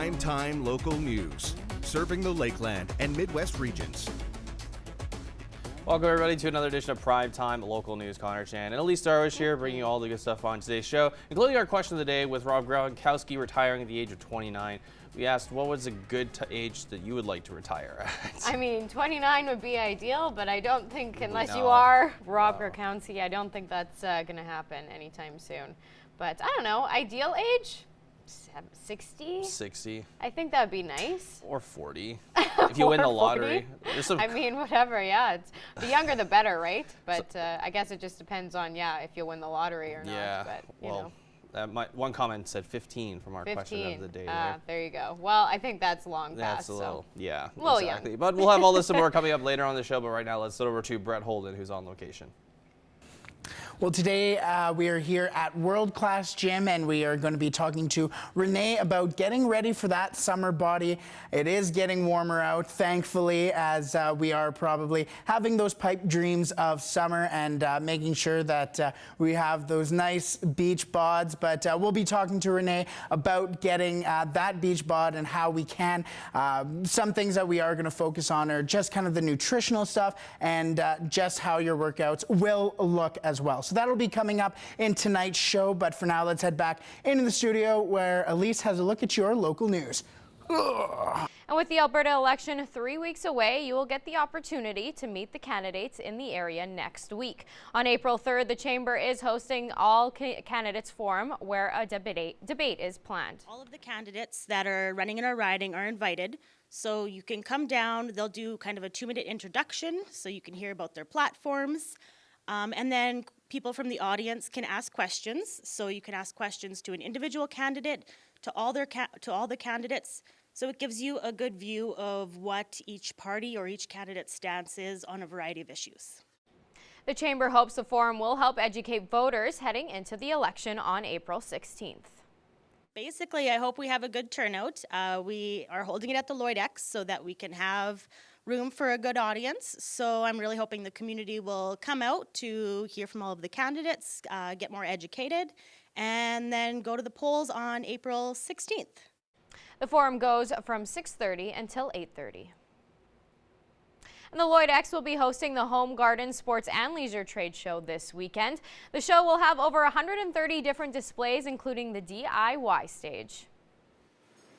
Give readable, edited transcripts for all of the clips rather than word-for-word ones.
Prime-time local news, serving the Lakeland and Midwest regions. Welcome everybody to another edition of Prime Time Local News. Connor Chan and Elise Darwish here, bringing you all the good stuff on today's show, including our question of the day with Rob Gronkowski retiring at the age of 29. We asked what was a good age that you would like to retire at. I mean, 29 would be ideal, but I don't think, unless you are Rob Gronkowski, I don't think that's going to happen anytime soon. But I don't know, ideal age? 60? 60. I think that would be nice. Or 40. If you win the lottery. I mean, whatever, yeah. The younger the better, right? But I guess it just depends on, if you win the lottery or not. Yeah, but, well, one comment said 15 from our 15. question of the day. There you go. Well, I think that's long past. That's a little, exactly. Young. But we'll have all this and more coming up later on the show. But right now, let's head over to Brett Holden, who's on location. Well, today we are here at World Class Gym, and we are going to be talking to Renee about getting ready for that summer body. It is getting warmer out, thankfully, as we are probably having those pipe dreams of summer and making sure that we have those nice beach bods. But we'll be talking to Renee about getting that beach bod and how we can. Some things that we are going to focus on are just kind of the nutritional stuff and just how your workouts will look as well. So that'll be coming up in tonight's show, but for now, let's head back into the studio where Elise has a look at your local news. And with the Alberta election 3 weeks away, you will get the opportunity to meet the candidates in the area next week. On April 3rd, the Chamber is hosting all candidates forum where a debate is planned. All of the candidates that are running in our riding are invited, so you can come down. They'll do kind of a 2-minute introduction so you can hear about their platforms. And then people from the audience can ask questions. So you can ask questions to an individual candidate, to all the candidates. So it gives you a good view of what each party or each candidate's stance is on a variety of issues. The Chamber hopes the forum will help educate voters heading into the election on April 16th. Basically, I hope we have a good turnout. We are holding it at the Lloyd X so that we can have room for a good audience. So I'm really hoping the community will come out to hear from all of the candidates, get more educated, and then go to the polls on April 16th. The forum goes from 6:30 until 8:30. And the Lloyd X will be hosting the Home Garden Sports and Leisure Trade Show this weekend. The show will have over 130 different displays, including the DIY stage.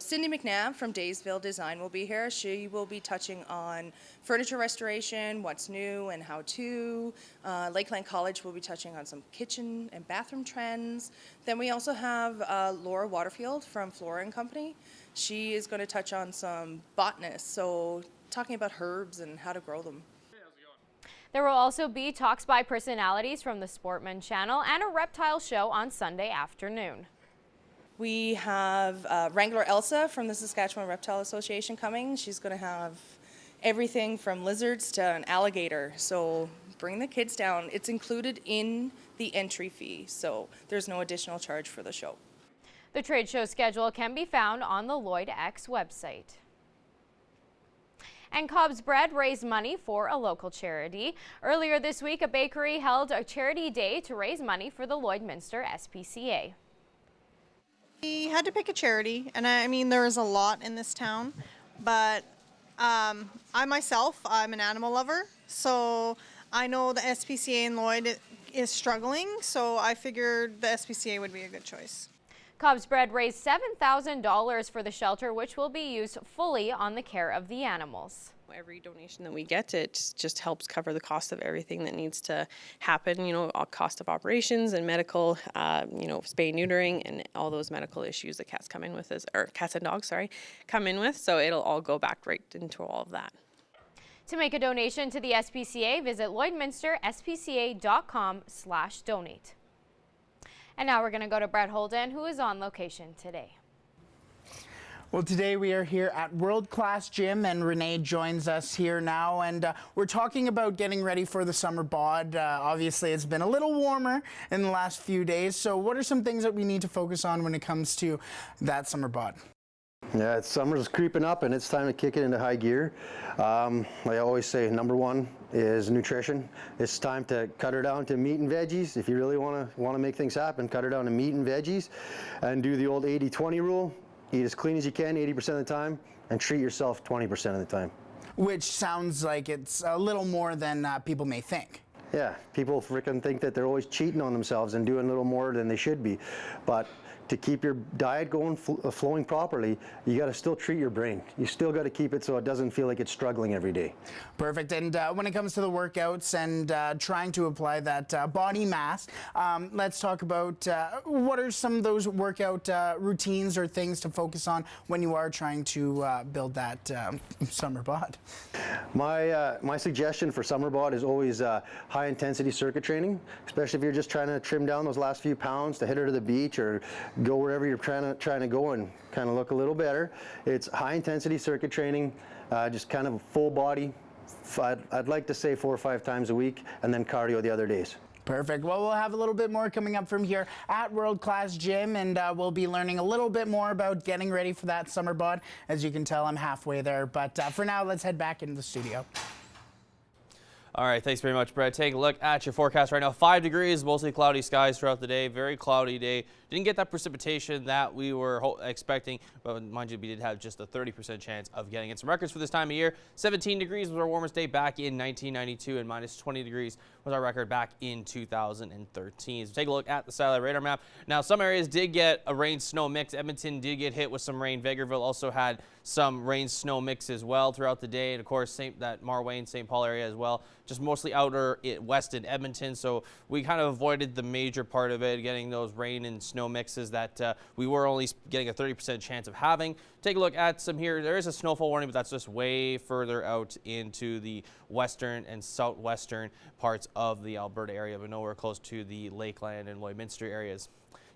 Cindy McNabb from Daysville Design will be here. She will be touching on furniture restoration, what's new and how to. Lakeland College will be touching on some kitchen and bathroom trends. Then we also have Laura Waterfield from Flora & Company. She is going to touch on some botanists, so talking about herbs and how to grow them. There will also be talks by personalities from the Sportman Channel and a reptile show on Sunday afternoon. We have Wrangler Elsa from the Saskatchewan Reptile Association coming. She's going to have everything from lizards to an alligator. So bring the kids down. It's included in the entry fee, so there's no additional charge for the show. The trade show schedule can be found on the Lloyd X website. And Cobb's Bread raised money for a local charity. Earlier this week, a bakery held a charity day to raise money for the Lloydminster SPCA. We had to pick a charity, and I mean there is a lot in this town, but I'm an animal lover, so I know the SPCA in Lloyd is struggling, so I figured the SPCA would be a good choice. Cobb's Bread raised $7,000 for the shelter, which will be used fully on the care of the animals. Every donation that we get, it just helps cover the cost of everything that needs to happen, cost of operations and medical, spay neutering and all those medical issues that cats and dogs, come in with. So it'll all go back right into all of that. To make a donation to the SPCA, visit lloydminsterspca.com/donate. And now we're going to go to Brett Holden, who is on location today. Well, today we are here at World Class Gym, and Renee joins us here now, and we're talking about getting ready for the summer bod. Obviously, it's been a little warmer in the last few days, so what are some things that we need to focus on when it comes to that summer bod? Yeah, summer's creeping up and it's time to kick it into high gear. Like I always say, number one is nutrition. It's time to cut her down to meat and veggies. If you really want to make things happen, cut her down to meat and veggies and do the old 80-20 rule. eat as clean as you can 80% of the time, and treat yourself 20% of the time. Which sounds like it's a little more than people may think. Yeah, people freaking think that they're always cheating on themselves and doing a little more than they should be. But to keep your diet going, flowing properly, you got to still treat your brain. You still got to keep it so it doesn't feel like it's struggling every day. Perfect. And when it comes to the workouts and trying to apply that body mass, let's talk about what are some of those workout routines or things to focus on when you are trying to build that summer bod? My suggestion for summer bod is always high intensity circuit training, especially if you're just trying to trim down those last few pounds to hit her to the beach or go wherever you're trying to go and kind of look a little better. It's high intensity circuit training, just kind of full body. I'd like to say 4 or 5 times a week, and then cardio the other days. Perfect. Well, we'll have a little bit more coming up from here at World Class Gym, and we'll be learning a little bit more about getting ready for that summer bod. As you can tell, I'm halfway there, but for now, let's head back into the studio. All right, thanks very much, Brett. Take a look at your forecast right now. 5 degrees, mostly cloudy skies throughout the day. Very cloudy day. Didn't get that precipitation that we were expecting, but mind you, we did have just a 30% chance of getting it. Some records for this time of year. 17 degrees was our warmest day back in 1992, and minus 20 degrees was our record back in 2013. So take a look at the satellite radar map. Now, some areas did get a rain-snow mix. Edmonton did get hit with some rain. Vegreville also had some rain-snow mix as well throughout the day, and of course, that Marwayne, St. Paul area as well. Just mostly outer west in Edmonton, so we kind of avoided the major part of it, getting those rain and snow mixes that we were only getting a 30% chance of having. Take a look at some here. There is a snowfall warning, but that's just way further out into the western and southwestern parts of the Alberta area, but nowhere close to the Lakeland and Lloydminster areas.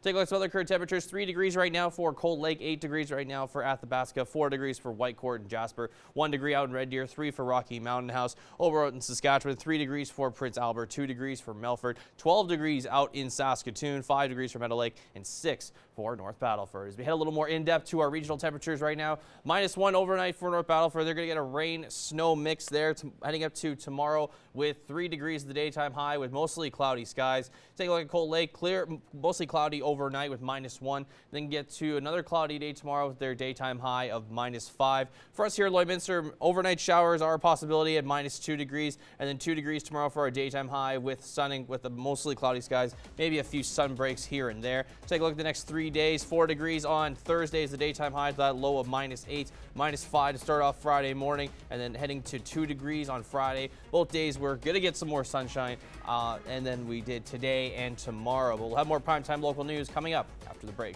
Take a look at some other current temperatures. 3 degrees right now for Cold Lake, 8 degrees right now for Athabasca, 4 degrees for Whitecourt and Jasper, 1 degree out in Red Deer, 3 for Rocky Mountain House. Over out in Saskatchewan, 3 degrees for Prince Albert, 2 degrees for Melfort, 12 degrees out in Saskatoon, 5 degrees for Meadow Lake, and 6 for North Battleford. As we head a little more in-depth to our regional temperatures right now, -1 overnight for North Battleford. They're going to get a rain-snow mix there, heading up to tomorrow with 3 degrees the daytime high with mostly cloudy skies. Take a look at Cold Lake, clear, mostly cloudy overnight with -1. Then get to another cloudy day tomorrow with their daytime high of -5. For us here at Lloydminster, overnight showers are a possibility at -2 degrees, and then 2 degrees tomorrow for our daytime high with sunning with the mostly cloudy skies, maybe a few sun breaks here and there. Take a look at the next 3 days. 4 degrees on Thursday is the daytime high, that low of -8, -5 to start off Friday morning, and then heading to 2 degrees on Friday. Both days we're going to get some more sunshine, and then we did today and tomorrow. But we'll have more primetime local news coming up after the break.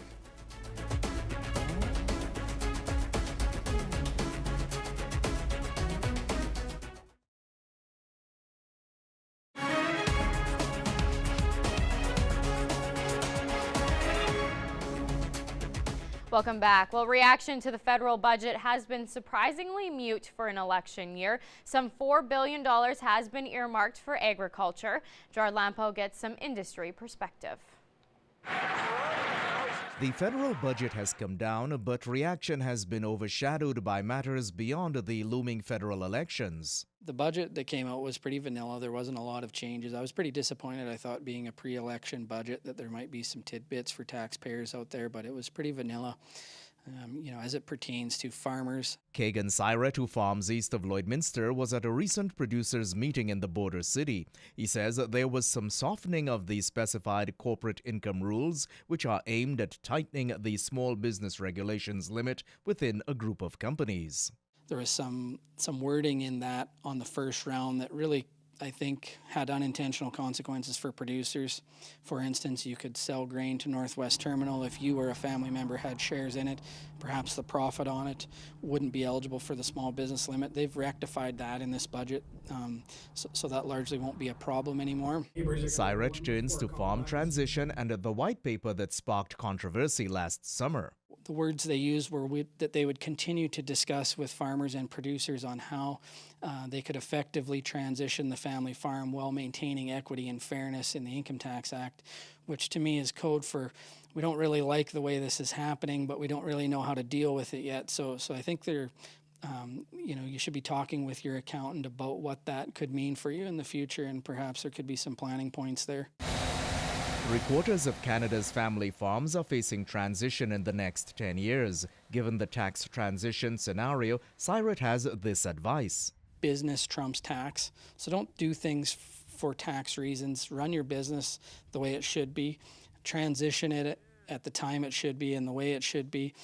Welcome back. Well, reaction to the federal budget has been surprisingly mute for an election year. Some $4 billion has been earmarked for agriculture. Gerard Lampo gets some industry perspective. The federal budget has come down, but reaction has been overshadowed by matters beyond the looming federal elections. The budget that came out was pretty vanilla. There wasn't a lot of changes. I was pretty disappointed. I thought, being a pre-election budget, that there might be some tidbits for taxpayers out there, but it was pretty vanilla. As it pertains to farmers. Kagan Syret, who farms east of Lloydminster, was at a recent producers' meeting in the border city. He says that there was some softening of the specified corporate income rules, which are aimed at tightening the small business regulations limit within a group of companies. There was some wording in that on the first round that really, I think, had unintentional consequences for producers. For instance, you could sell grain to Northwest Terminal if you or a family member had shares in it. Perhaps the profit on it wouldn't be eligible for the small business limit. They've rectified that in this budget, so that largely won't be a problem anymore. Syret turns to farm transition and the white paper that sparked controversy last summer. The words they used were that they would continue to discuss with farmers and producers on how they could effectively transition the family farm while maintaining equity and fairness in the Income Tax Act, which to me is code for, we don't really like the way this is happening, but we don't really know how to deal with it yet. So I think they're, you should be talking with your accountant about what that could mean for you in the future, and perhaps there could be some planning points there. Three-quarters of Canada's family farms are facing transition in the next 10 years. Given the tax transition scenario, CSIROT has this advice. Business trumps tax, so don't do things for tax reasons. Run your business the way it should be. Transition it at the time it should be and the way it should be.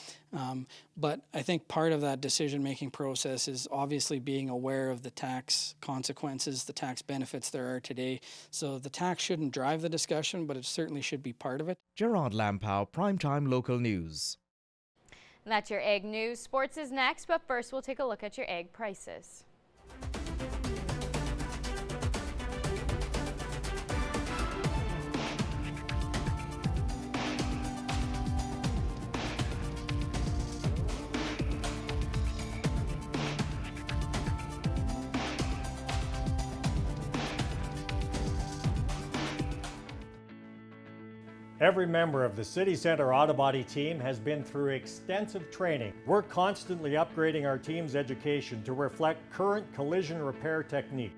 But I think part of that decision-making process is obviously being aware of the tax consequences, the tax benefits there are today. So the tax shouldn't drive the discussion, but it certainly should be part of it. Gerard Lampow, Primetime Local News. That's your egg news. Sports is next, but first we'll take a look at your egg prices. Every member of the City Centre Auto Body team has been through extensive training. We're constantly upgrading our team's education to reflect current collision repair technique.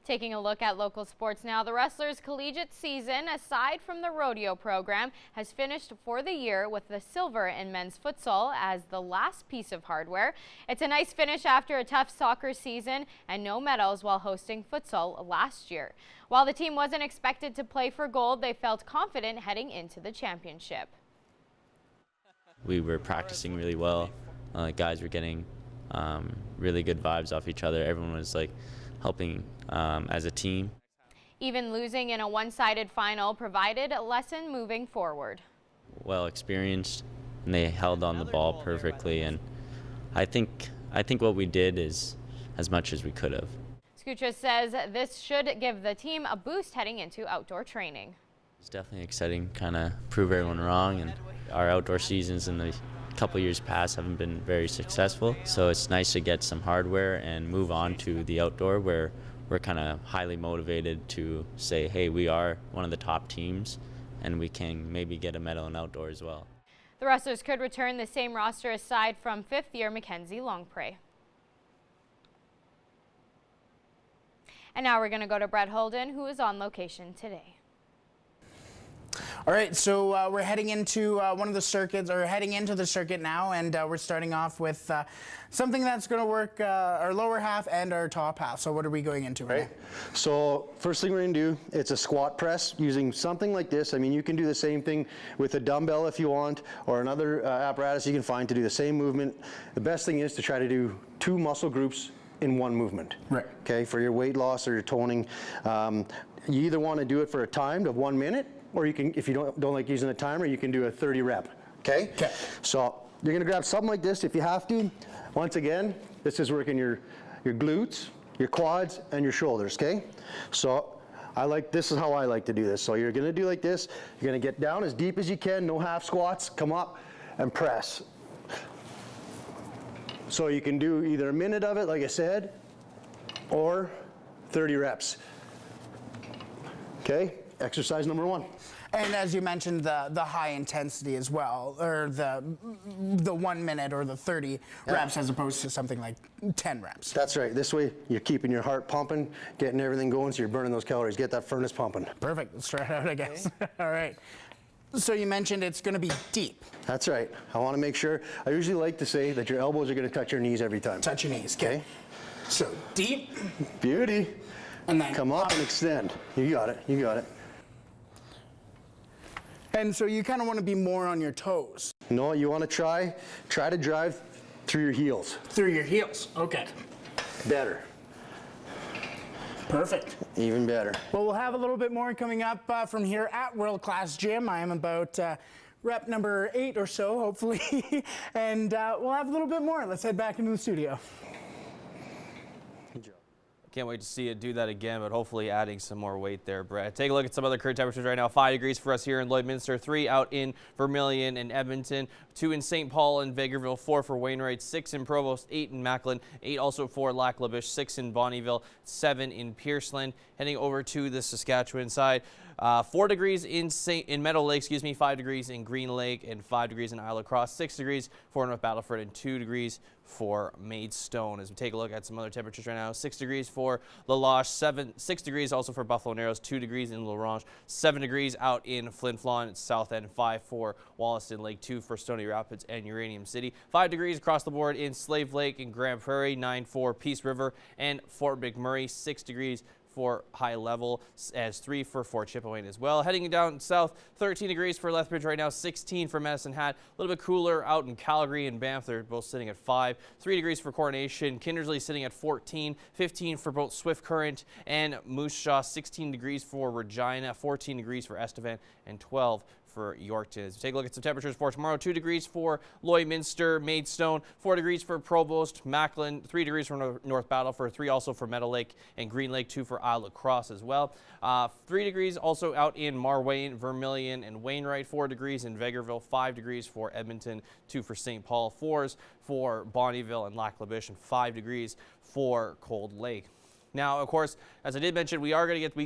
Taking a look at local sports now, the wrestlers' collegiate season, aside from the rodeo program, has finished for the year with the silver in men's futsal as the last piece of hardware. It's a nice finish after a tough soccer season and no medals while hosting futsal last year. While the team wasn't expected to play for gold, they felt confident heading into the championship. We were practicing really well. Guys were getting really good vibes off each other. Everyone was like helping as a team. Even losing in a one-sided final provided a lesson moving forward. Well experienced, and they held on the ball perfectly, and I think what we did is as much as we could have. Skucha says this should give the team a boost heading into outdoor training. It's definitely exciting, kind of prove everyone wrong, and our outdoor seasons in the couple years past haven't been very successful, so it's nice to get some hardware and move on to the outdoor where we're kind of highly motivated to say, hey, we are one of the top teams and we can maybe get a medal in outdoor as well. The wrestlers could return the same roster aside from fifth-year Mackenzie Longpre. And now we're going to go to Brett Holden, who is on location today. All right, so we're heading into one of the circuits, or heading into the circuit now, and we're starting off with something that's going to work our lower half and our top half. So what are we going into? Right. So first thing we're going to do, it's a squat press using something like this. I mean, you can do the same thing with a dumbbell if you want, or another apparatus you can find to do the same movement. The best thing is to try to do 2 muscle groups in one movement. Right. Okay, for your weight loss or your toning. You either want to do it for a timed of 1 minute, or you can, if you don't like using a timer, you can do a 30 rep, okay? Okay. So you're gonna grab something like this if you have to. Once again, this is working your glutes, your quads, and your shoulders, okay? So this is how I like to do this. So you're gonna do like this, you're gonna get down as deep as you can, no half squats, come up and press. So you can do either a minute of it, like I said, or 30 reps. Okay, exercise number 1. And as you mentioned, the high intensity as well, or the 1 minute or the 30 reps as opposed to something like 10 reps. That's right. This way you're keeping your heart pumping, getting everything going, so you're burning those calories. Get that furnace pumping. Perfect. Let's try it out, I guess. All right. So you mentioned it's going to be deep. That's right. I want to make sure. I usually like to say that your elbows are going to touch your knees every time. Touch your knees. Okay. So deep. Beauty. And then come up and extend. You got it. You got it. And so you kind of want to be more on your toes. No, you want to try to drive through your heels. Through your heels. Okay. Better. Perfect. Even better. Well, we'll have a little bit more coming up from here at World Class Gym. I am about rep number 8 or so, hopefully. And we'll have a little bit more. Let's head back into the studio. Can't wait to see you do that again, but hopefully adding some more weight there, Brett. Take a look at some other current temperatures right now. 5 degrees for us here in Lloydminster, 3 out in Vermilion and Edmonton, 2 in St. Paul and Vegreville, 4 for Wainwright, 6 in Provost, 8 in Macklin, 8 also for Lac La Biche, 6 in Bonnyville, 7 in Pearceland. Heading over to the Saskatchewan side. 4 degrees in Meadow Lake, 5 degrees in Green Lake, and 5 degrees in Isle La Crosse, 6 degrees for North Battleford, and 2 degrees for Maidstone. As we take a look at some other temperatures right now, 6 degrees for La Loche, 6 degrees also for Buffalo Narrows, 2 degrees in La Ronge, 7 degrees out in Flin Flon, South End, 5 for Wollaston Lake, 2 for Stony Rapids and Uranium City, 5 degrees across the board in Slave Lake and Grand Prairie, 9 for Peace River and Fort McMurray, 6 degrees for High Level, as 3 for Fort Chipewyan as well. Heading down south, 13 degrees for Lethbridge right now, 16 for Medicine Hat. A little bit cooler out in Calgary and Banff. They're both sitting at 5. 3 degrees for Coronation. Kindersley sitting at 14. 15 for both Swift Current and Moose Jaw. 16 degrees for Regina. 14 degrees for Estevan and 12 for Yorkton. As we take a look at some temperatures for tomorrow, 2 degrees for Lloydminster, Maidstone, 4 degrees for Provost, Macklin, 3 degrees for North Battleford, 3 also for Meadow Lake and Green Lake, 2 for Isle La Crosse as well. 3 degrees also out in Marwayne, Vermilion, and Wainwright, 4 degrees in Vegreville, 5 degrees for Edmonton, 2 for St. Paul, 4s for Bonnyville and Lac La Biche, and 5 degrees for Cold Lake. Now, of course, as I did mention, we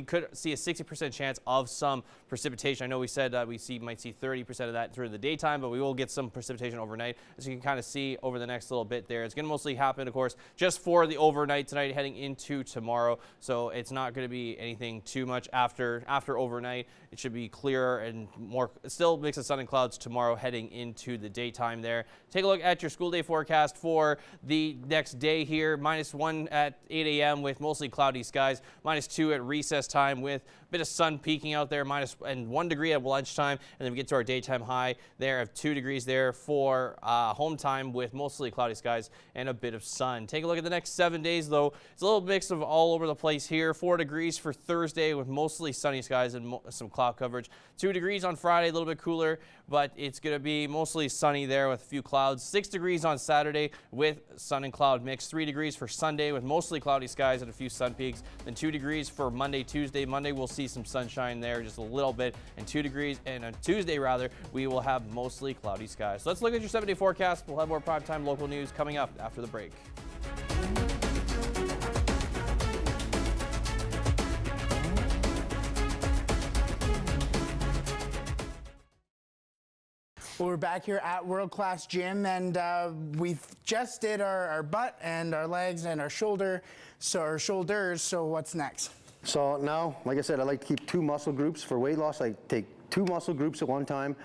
could see a 60% chance of some precipitation. I know we said we might see 30% of that through the daytime, but we will get some precipitation overnight. As you can kind of see over the next little bit there, it's going to mostly happen, of course, just for the overnight tonight heading into tomorrow. So it's not going to be anything too much after overnight. It should be clearer and more, still mix of sun and clouds tomorrow heading into the daytime there. Take a look at your school day forecast for the next day here. -1 at 8 a.m. with mostly cloudy skies. -2 at recess time with a bit of sun peeking out there. And 1 degree at lunchtime. And then we get to our daytime high there of 2 degrees there for home time with mostly cloudy skies and a bit of sun. Take a look at the next 7 days though. It's a little mix of all over the place here. 4 degrees for Thursday with mostly sunny skies and some cloud coverage. 2 degrees on Friday, a little bit cooler, but it's going to be mostly sunny there with a few clouds. 6 degrees on Saturday with sun and cloud mix. 3 degrees for Sunday with mostly cloudy skies and a few sun peaks. Then 2 degrees for Monday, Tuesday. Monday we'll see some sunshine there, just a little bit, and 2 degrees. And on Tuesday, rather, we will have mostly cloudy skies. So let's look at your 7-day forecast. We'll have more primetime local news coming up after the break. Well, we're back here at World Class Gym, and we've just did our butt and our legs and our shoulders. So what's next? So now, like I said, I like to keep 2 muscle groups for weight loss. I take 2 muscle groups at one time.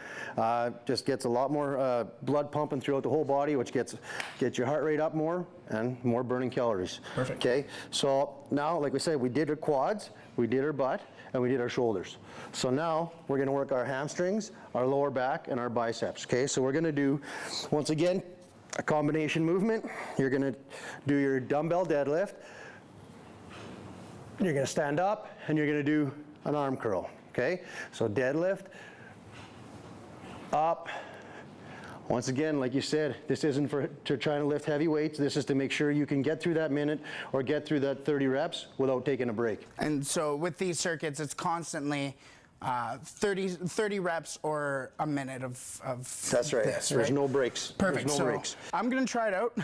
Just gets a lot more blood pumping throughout the whole body, which gets your heart rate up more and more burning calories. Perfect. Okay, so now, like we said, we did our quads, we did our butt, and we did our shoulders. So now we're going to work our hamstrings, our lower back, and our biceps. Okay, so we're going to do, once again, a combination movement. You're going to do your dumbbell deadlift. You're going to stand up, and you're going to do an arm curl. Okay, so deadlift, up. Once again, like you said, this isn't to try to lift heavy weights. This is to make sure you can get through that minute or get through that 30 reps without taking a break. And so with these circuits, it's constantly 30 reps or a minute of That's right. This, There's right? no breaks. Perfect. There's no breaks. I'm going to try it out.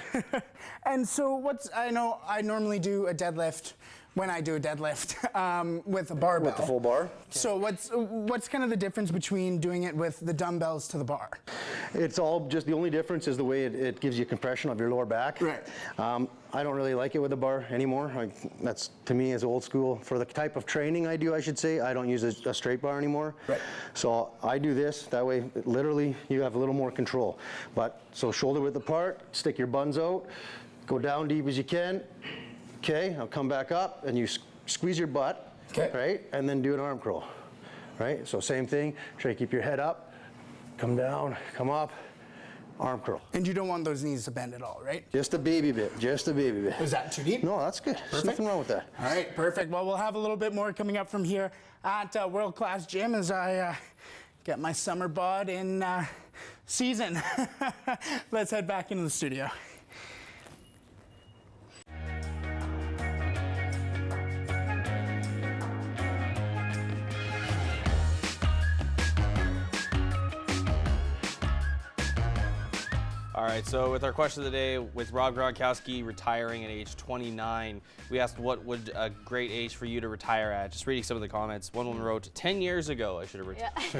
And so I know I normally do a deadlift when I do a deadlift with a barbell. With the full bar. So what's kind of the difference between doing it with the dumbbells to the bar? It's all just, the only difference is the way it gives you compression of your lower back. Right. I don't really like it with the bar anymore. That's, to me, is old school. For the type of training I do, I should say, I don't use a straight bar anymore. Right. So I do this, that way, literally, you have a little more control. So shoulder width apart, stick your buns out, go down deep as you can. Okay, I'll come back up, and you squeeze your butt, okay, right, and then do an arm curl, right? So same thing, try to keep your head up, come down, come up, arm curl. And you don't want those knees to bend at all, right? Just a baby bit, just a baby bit. Is that too deep? No, that's good. There's nothing wrong with that. All right, perfect. Well, we'll have a little bit more coming up from here at World Class Gym as I get my summer bod in season. Let's head back into the studio. All right, so with our question of the day, with Rob Gronkowski retiring at age 29, we asked what would a great age for you to retire at. Just reading some of the comments. One woman wrote, 10 years ago I should have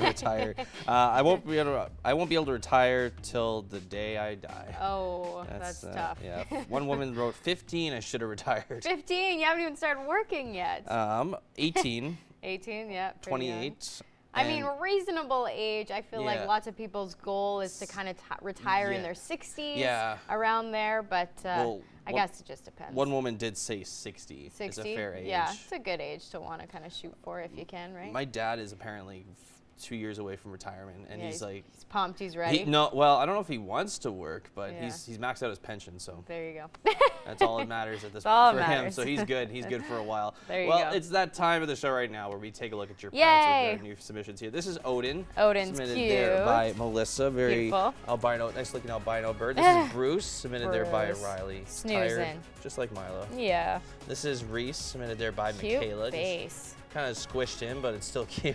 retired. I won't be able to retire till the day I die. Oh, that's tough. Yeah. One woman wrote, 15 I should have retired. 15? You haven't even started working yet. 18. 18, yeah. 28. I mean, reasonable age. I feel like lots of people's goal is to kind of retire in their 60s, around there, but I guess it just depends. One woman did say 60. 60? Is a fair age. Yeah, it's a good age to want to kind of shoot for if you can, right? My dad is apparently 2 years away from retirement, and he's like... He's pumped, he's ready. Well, I don't know if he wants to work, but he's maxed out his pension, so... There you go. That's all that matters at this point for him, so he's good. He's good for a while. There you go. Well, it's that time of the show right now where we take a look at your pets with their new submissions here. This is Odin. Odin's submitted cute. there by Melissa. Very beautiful. Albino, nice looking albino bird. This is Bruce, submitted there by Riley. Snoozing. Tired, just like Milo. Yeah. This is Reese, submitted there by Cute Michaela. face. Kind of squished in, but it's still cute.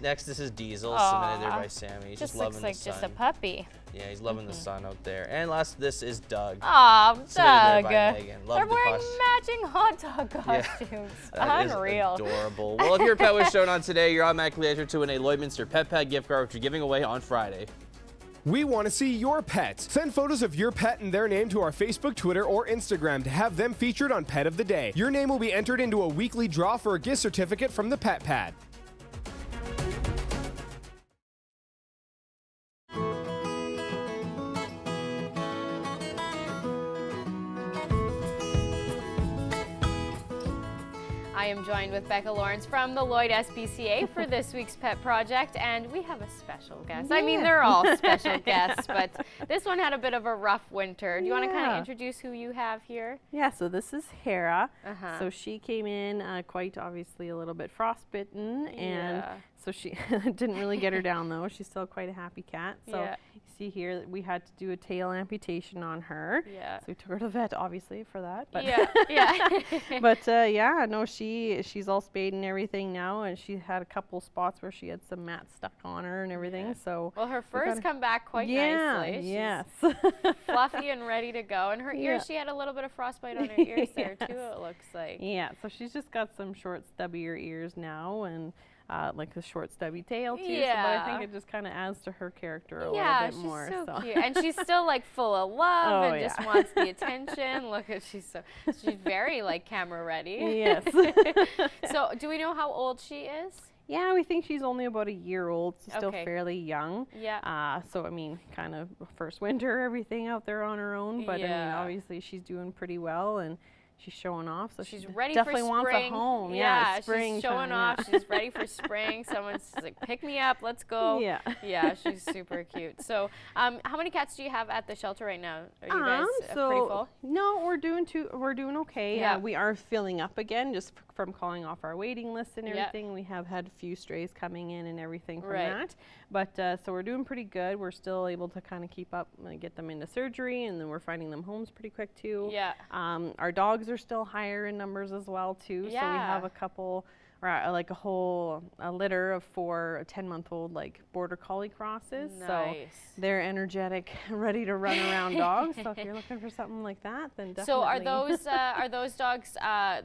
Next, this is Diesel, Aww. submitted there by Sammy. He's just loving looks the like sun. just a puppy. Yeah, he's loving the sun out there. And last, this is Doug. Aw, submitted there Doug. by Megan. Love They're the wearing costume. matching hot dog costumes. That Unreal. is adorable. Well, if your pet was shown on today, you're automatically entered to win a Lloydminster Pet Pad gift card, which we're giving away on Friday. We want to see your pets. Send photos of your pet and their name to our Facebook, Twitter, or Instagram to have them featured on Pet of the Day. Your name will be entered into a weekly draw for a gift certificate from the Pet Pad. I am joined with Becca Lawrence from the Lloyd SPCA for this week's pet project, and we have a special guest. I mean, they're all special guests, but this one had a bit of a rough winter. Do you want to kind of introduce who you have here? Yeah, so this is Hera. So she came in quite obviously a little bit frostbitten, and so she didn't really get her down though. She's still quite a happy cat. So you see here that we had to do a tail amputation on her. So we took her to the vet obviously for that. But but yeah, no, she's all spayed and everything now, and she had a couple spots where she had some mats stuck on her and everything. So well, her fur's come back quite nicely. Yes. Fluffy and ready to go. And her ears, she had a little bit of frostbite on her ears there too, it looks like. Yeah, so she's just got some short stubbier ears now, and like a short stubby tail too. So, but I think it just kind of adds to her character a little bit more. Yeah, she's so cute. And she's still like full of love and just wants the attention. Look at she's very like camera ready. Yes. So do we know how old she is? Yeah, we think she's only about a year old, so still Okay. fairly young. Yeah. So I mean, kind of first winter, everything out there on her own. But I mean, obviously she's doing pretty well, and she's showing off. So she's she ready definitely for wants spring. a home. Yeah, spring she's showing time, off. She's ready for spring. Someone's like, pick me up, let's go. Yeah. Yeah, she's super cute. So, how many cats do you have at the shelter right now? Are you guys pretty full? No, we're doing okay. Yeah. We are filling up again, just from calling off our waiting list and everything. We have had a few strays coming in and everything from that. But so we're doing pretty good. We're still able to kind of keep up and get them into surgery, and then we're finding them homes pretty quick too. Yeah. Our dogs are still higher in numbers as well too. So we have a couple, or like a litter of 4 10-month-old like border collie crosses. So they're energetic, ready to run around dogs. So if you're looking for something like that, then definitely. So are those dogs?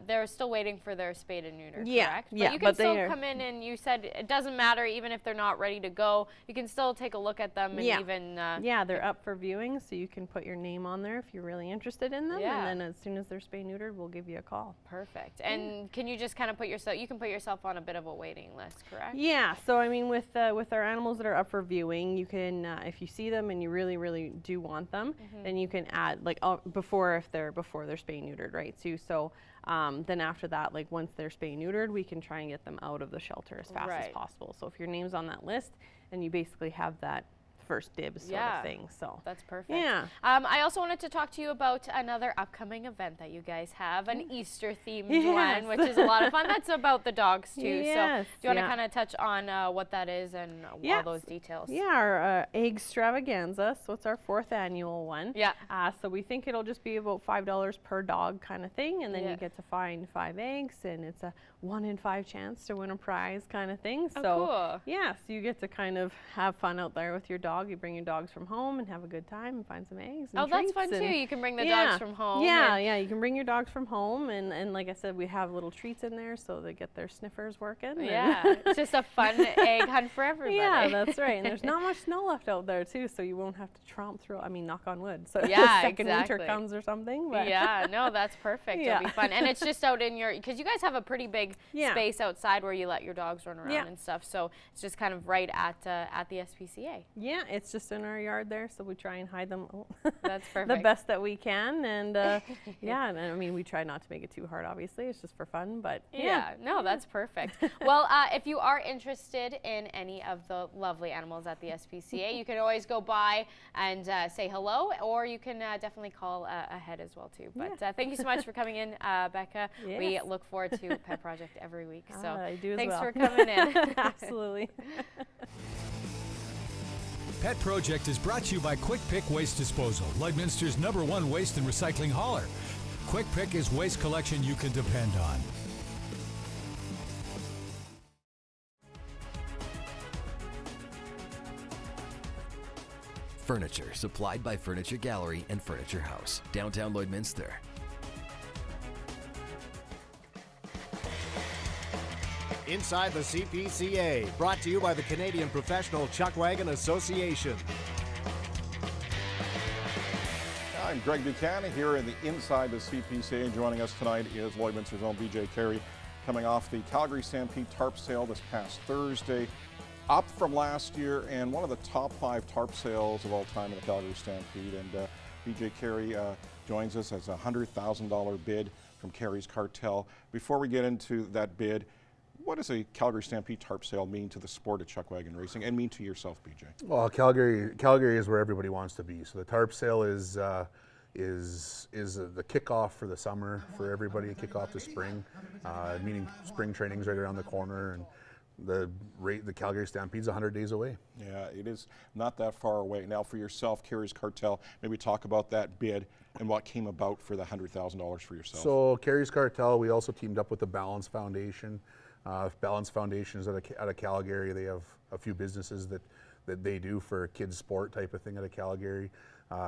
They're still waiting for their spayed and neutered, correct? Yeah. But you can still come in, and you said it doesn't matter even if they're not ready to go. You can still take a look at them and even. They're up for viewing, so you can put your name on there if you're really interested in them. And then as soon as they're spayed neutered, we'll give you a call. Perfect. And can you just kind of put yourself on a bit of a waiting list, correct? Yeah, so I mean with our animals that are up for viewing, you can if you see them and you really do want them, then you can add like before they're spay neutered, right? So then after that, like once they're spay neutered, we can try and get them out of the shelter as fast as possible. So if your name's on that list, then you basically have that first dibs sort of thing. So that's perfect. Yeah. I also wanted to talk to you about another upcoming event that you guys have, an Easter themed one, which is a lot of fun. That's about the dogs too. So do you want to kind of touch on what that is and all those details? Yeah, our egg extravaganza. So it's our 4th annual one. Yeah. So we think it'll just be about $5 per dog kind of thing, and then you get to find 5 eggs, and it's a 1 in 5 chance to win a prize kind of thing. So cool. yeah, so you get to kind of have fun out there with your dog. you bring your dogs from home and have a good time and find some eggs. And Oh, that's treats fun too. and You can bring the yeah, dogs from home. Yeah, and- yeah, you can bring your dogs from home, and like I said, we have little treats in there so they get their sniffers working. and- Yeah, it's just a fun egg hunt for everybody. Yeah, that's right. And there's not much snow left out there too, so you won't have to tromp through. I mean, knock on wood. So Yeah, second winter exactly. comes or something. But Yeah, no, that's perfect. Yeah. It'll be fun. And it's just out in your, because you guys have a pretty big Yeah. space outside where you let your dogs run around Yeah. and stuff. So it's just kind of right at the SPCA. Yeah, it's just in our yard there, so we try and hide them That's the perfect. best that we can. And yeah, and I mean, we try not to make it too hard, obviously. It's just for fun, but Yeah, no, that's perfect. Well, if you are interested in any of the lovely animals at the SPCA, you can always go by and say hello, or you can definitely call ahead as well too. But thank you so much for coming in, Becca. We Yes. look forward to Pet Project every week. So I do as thanks well. for coming in. Absolutely. Pet Project is brought to you by Quick Pick Waste Disposal, Lloydminster's #1 waste and recycling hauler. Quick Pick is waste collection you can depend on. Furniture supplied by Furniture Gallery and Furniture House, downtown Lloydminster. Inside the CPCA, brought to you by the Canadian Professional Chuckwagon Association. I'm Greg Buchanan here in the Inside the CPCA. Joining us tonight is Lloydminster's own BJ Carey, coming off the Calgary Stampede tarp sale this past Thursday. Up from last year and one of the top 5 tarp sales of all time in the Calgary Stampede. And BJ Carey joins us as a $100,000 bid from Carey's Cartel. Before we get into that bid, what does a Calgary Stampede tarp sale mean to the sport of chuckwagon racing and mean to yourself, BJ? Well, Calgary is where everybody wants to be. So the tarp sale is the kickoff for the summer for everybody, kickoff to spring, meaning spring training's right around the corner, and the Calgary Stampede's 100 days away. Yeah, it is not that far away. Now for yourself, Carey's Cartel, maybe talk about that bid and what came about for the $100,000 for yourself. So Carey's Cartel, we also teamed up with the Balance Foundation. Balance Foundation is out of Calgary. They have a few businesses that they do for kids sport type of thing out of Calgary.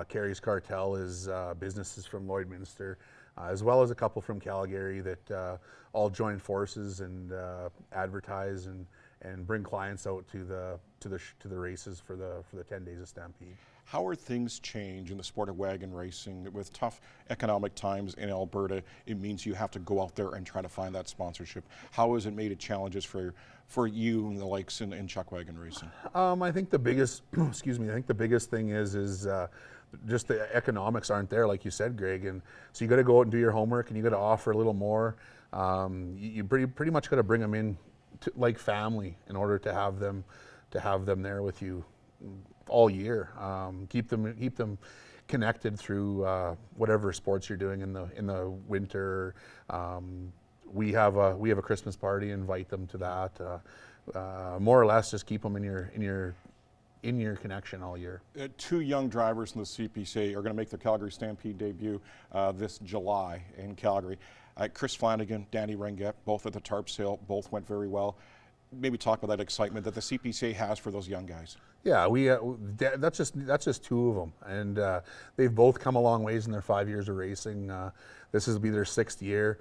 Carey's Cartel is businesses from Lloydminster, as well as a couple from Calgary that all join forces and advertise and bring clients out to the races for the 10 days of Stampede. How are things changed in the sport of wagon racing? With tough economic times in Alberta, it means you have to go out there and try to find that sponsorship. How has it made it challenges for you and the likes in chuckwagon racing? I think the biggest, excuse me, I think the biggest thing is just the economics aren't there, like you said, Greg. And so you got to go out and do your homework, and you got to offer a little more. You pretty much got to bring them in like family in order to have them there with you all year. Keep them connected through whatever sports you're doing in the winter. We have a Christmas party. Invite them to that. More or less, just keep them in your connection all year. 2 young drivers in the CPCA are going to make their Calgary Stampede debut this July in Calgary. Chris Flanagan, Danny Rengett, both at the tarp sale, both went very well. Maybe talk about that excitement that the CPCA has for those young guys. Yeah, that's just 2 of them, and they've both come a long ways in their 5 years of racing. This will be their 6th year.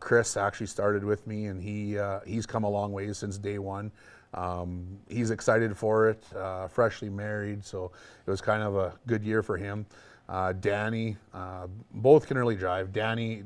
Chris actually started with me, and he's come a long ways since day one. He's excited for it, freshly married, so it was kind of a good year for him. Danny, both can really drive. Danny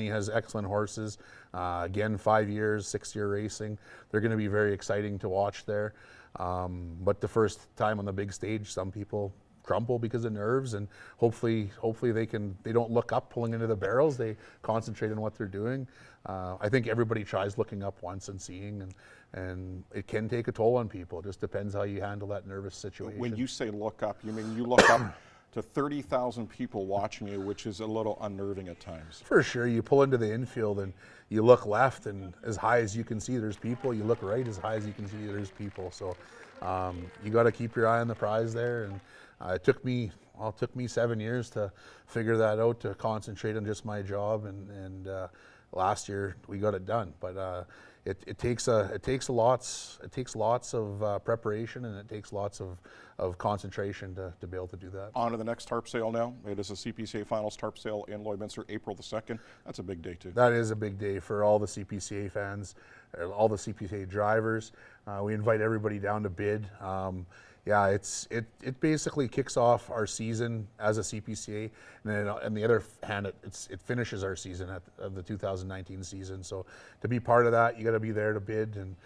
has excellent horses. Again, 5 years, 6-year racing. They're going to be very exciting to watch there. But the first time on the big stage, some people crumple because of nerves, and hopefully they don't look up pulling into the barrels. They concentrate on what they're doing. I think everybody tries looking up once and seeing, and it can take a toll on people. It just depends how you handle that nervous situation. When you say look up, you mean you look up to 30,000 people watching you, which is a little unnerving at times. For sure. You pull into the infield and you look left, and as high as you can see there's people. You look right, as high as you can see there's people. So you got to keep your eye on the prize there. And it took me 7 years to figure that out, to concentrate on just my job. And last year we got it done. But it takes lots of preparation, and it takes lots of concentration to be able to do that. On to the next tarp sale now. It is a CPCA Finals tarp sale in Lloydminster, April the 2nd. That's a big day too. That is a big day for all the CPCA fans, all the CPCA drivers. We invite everybody down to bid. Yeah, it basically kicks off our season as a CPCA, and then on the other hand, it finishes our season of the 2019 season. So to be part of that, you got to be there to bid, and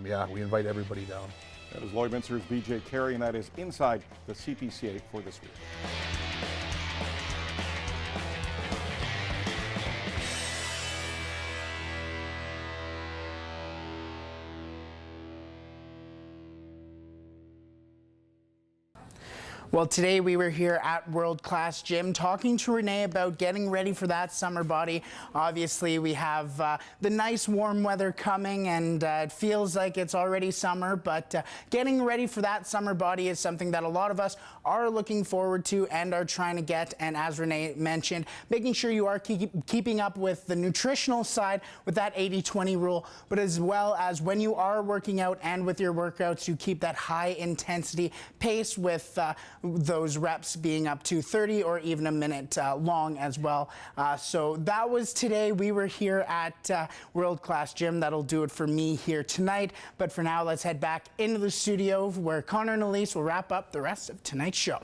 yeah, we invite everybody down. That is Lloydminster's BJ Carey, and that is Inside the CPCA for this week. Well, today we were here at World Class Gym talking to Renee about getting ready for that summer body. Obviously, we have the nice warm weather coming, and it feels like it's already summer, but getting ready for that summer body is something that a lot of us are looking forward to and are trying to get. And as Renee mentioned, making sure you are keeping up with the nutritional side with that 80-20 rule, but as well as when you are working out and with your workouts, you keep that high intensity pace with those reps being up to 30 or even a minute long as well. So that was today. We were here at World Class Gym. That'll do it for me here tonight. But for now, let's head back into the studio where Connor and Elise will wrap up the rest of tonight's show.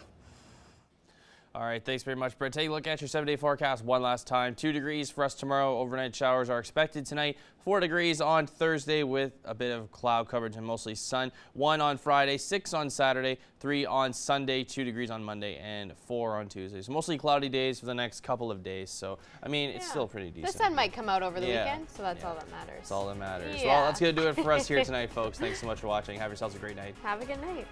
All right, thanks very much, Brett. Take a look at your 7-day forecast one last time. 2 degrees for us tomorrow. Overnight showers are expected tonight. 4 degrees on Thursday with a bit of cloud coverage and mostly sun. 1 on Friday, 6 on Saturday, 3 on Sunday, 2 degrees on Monday, and 4 on Tuesday. So mostly cloudy days for the next couple of days. So, I mean, it's still pretty decent. The sun might come out over the weekend, so that's all that matters. That's all that matters. Yeah. Well, that's going to do it for us here tonight, folks. Thanks so much for watching. Have yourselves a great night. Have a good night.